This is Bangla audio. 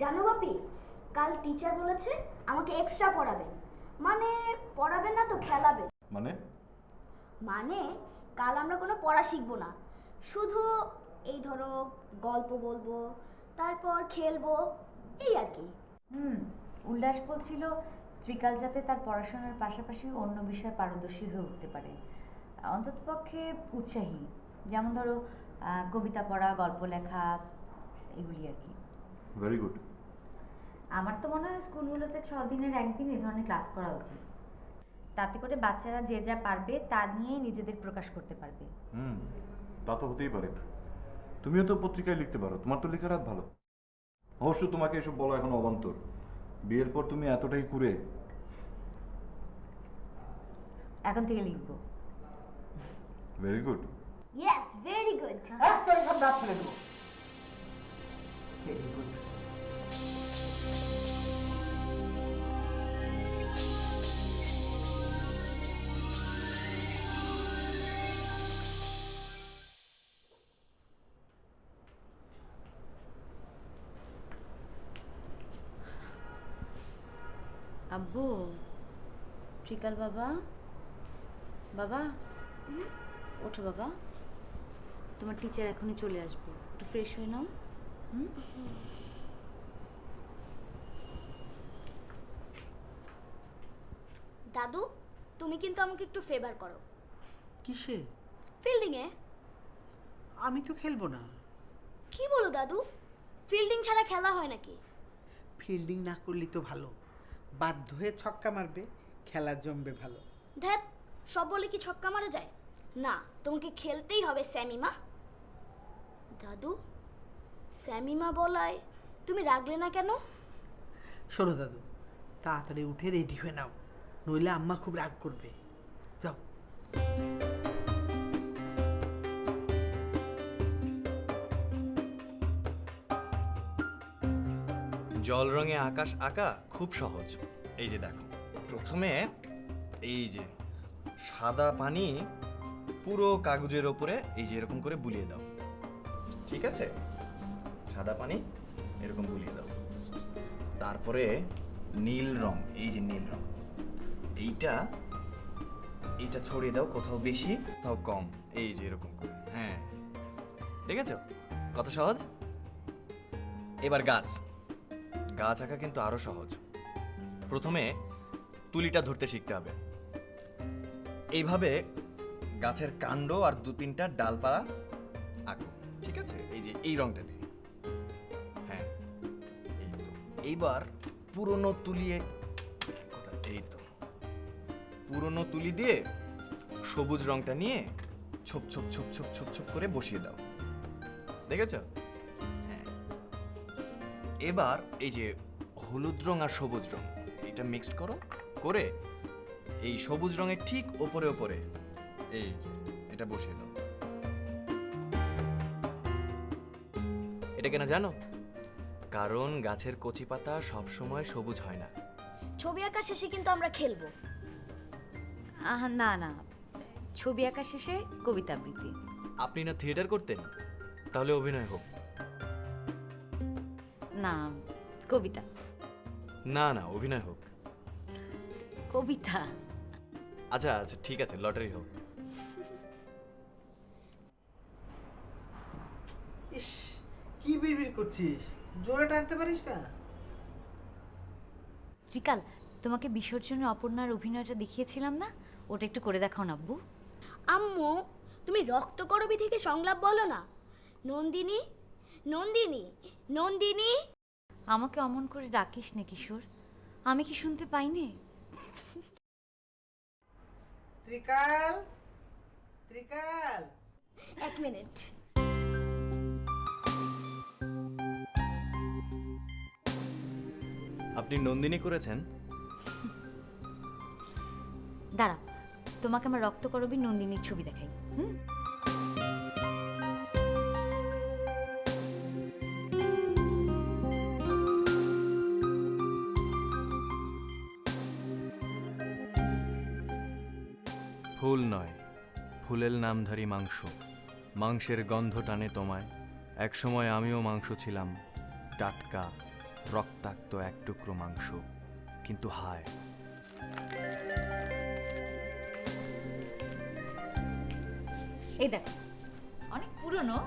জানো বাপি, কাল টিচার বলেছে আমাকে এক্সট্রা পড়াবেন। মানে পড়াবেন না তো খেলাবেন। মানে মানে কাল আমরা কোনো পড়া শিখবো না, শুধু এই ধরো গল্প বলবো, তারপর খেলবো, এই আর কি। উল্লাস বলছিল ত্রিকাল যাতে তার পড়াশোনার পাশাপাশি অন্য বিষয়ে পারদর্শী হয়ে উঠতে পারে, অন্ততপক্ষে উৎসাহী। যেমন ধরো কবিতা পড়া, গল্প লেখা, এগুলি আর কি। Very good. আমার তো মনে হয় স্কুলগুলোতে 6 দিনের একদিন এই ধরনের ক্লাস করা উচিত। তাতে করে বাচ্চারা যে যা পারবে তা নিয়েই নিজেদের প্রকাশ করতে পারবে। তা তো হতেই পারে। তুমিও তো পত্রিকায় লিখতে পারো, তোমার তো লেখার হাত ভালো। অবশ্য তোমাকে এসব বলা এখন অবান্তর। বিয়ের পর তুমি এতটাই কুড়ে। এখন থেকে লিখবো। Very good. Yes, very good. একটাই সব দাঁত ফেলে দেবো। Very good. আব্বু, ত্রিকাল বাবা, বাবা ওঠো বাবা, তোমার টিচার এখনই চলে আসবে, একটু ফ্রেশ হয়ে নাও। দাদু, তুমি কিন্তু আমাকে একটু ফেভার করো। কিসে? ফিল্ডিংয়ে। আমি তো খেলবো না। কি বলো দাদু, ফিল্ডিং ছাড়া খেলা হয় নাকি? ফিল্ডিং না করলে তো ভালো, বাধ্য হয়ে ছক্কা মারবে, খেলা জমবে ভালো। ধ্যাত, সব বলে কি ছক্কা মারা যায়? না, তোমাকে খেলতেই হবে স্যামিমা। দাদু, স্যামিমা বলায় তুমি রাগলে না কেন? শোনো দাদু, তাড়াতাড়ি উঠে রেডি হয়ে নাও, নইলে আম্মা খুব রাগ করবে। যাও। জল রঙে আকাশ আঁকা খুব সহজ। এই যে দেখো, প্রথমে এই যে সাদা পানি পুরো কাগজের ওপরে এই যে এরকম করে বুলিয়ে দাও। ঠিক আছে, সাদা পানি এরকম বুলিয়ে দাও। তারপরে নীল রং, এই যে নীল রং, এইটা এইটা ছড়িয়ে দাও, কোথাও বেশি কোথাও কম, এই যে এরকম করে। হ্যাঁ, ঠিক আছে, কত সহজ। এবার গাছ গাছ আঁকা কিন্তু আরো সহজ। প্রথমে তুলিটা ধরতে শিখতে হবে। এইভাবে গাছের কাণ্ড আর 2-3টা ডালপালা আঁকো। ঠিক আছে, এই যে এই রংটা দিয়ে। হ্যাঁ, এই তো। এইবার পুরনো তুলিয়ে, এই তো পুরনো তুলি দিয়ে সবুজ রংটা নিয়ে ছোপ ছোপ ছোপ ছোপ ছোপ ছোপ করে বসিয়ে দাও। দেখেছো? এবার এই যে হলুদ রং আর সবুজ রং এটা মিক্সড করো, করে এই সবুজ রঙের ঠিক ওপরে ওপরে এই যে এটা বসিয়ে দাও। এটা কেন জানো? কারণ গাছের কচি পাতা সব সময় সবুজ হয় না। ছবি আঁকা শেষে কিন্তু আমরা খেলবো। না না, ছবি আঁকা শেষে কবিতা আবৃত্তি। আপনি না থিয়েটার করতেন, তাহলে অভিনয় হোক। না, কবিতা। না না, অভিনয় হোক। কবিতা। আচ্ছা আচ্ছা, ঠিক আছে, লটারি হোক। ইস, কি বিড়বিড় করছিস? জোরে টানতে পারিস না? ত্রিকাল, তোমাকে বিসর্জনে অপর্ণার অভিনয়টা দেখিয়েছিলাম না, ওটা একটু করে দেখাও না আব্বু। আম্মু, তুমি রক্তকরবী থেকে সংলাপ বলো না। নন্দিনী, নন্দিনী, নন্দিনী। আমাকে অমন করে ডাকিস না কিশোর, আমি কি শুনতে পাইনি? ত্রিকাল, ত্রিকাল। এক মিনিট। আপনি নন্দিনী করেছেন? দাঁড়াও, তোমাকে আমার রক্তকরবী নন্দিনীর ছবি দেখাই। ফুল নয়, ফুলের নামধারী মাংস, মাংসের গন্ধ টানে তোমায়। একসময় আমিও মাংস ছিলাম, টাটকা রক্তাক্ত এক টুকরো মাংস, কিন্তু হায়, এই দেখো, অনেক পুরনো,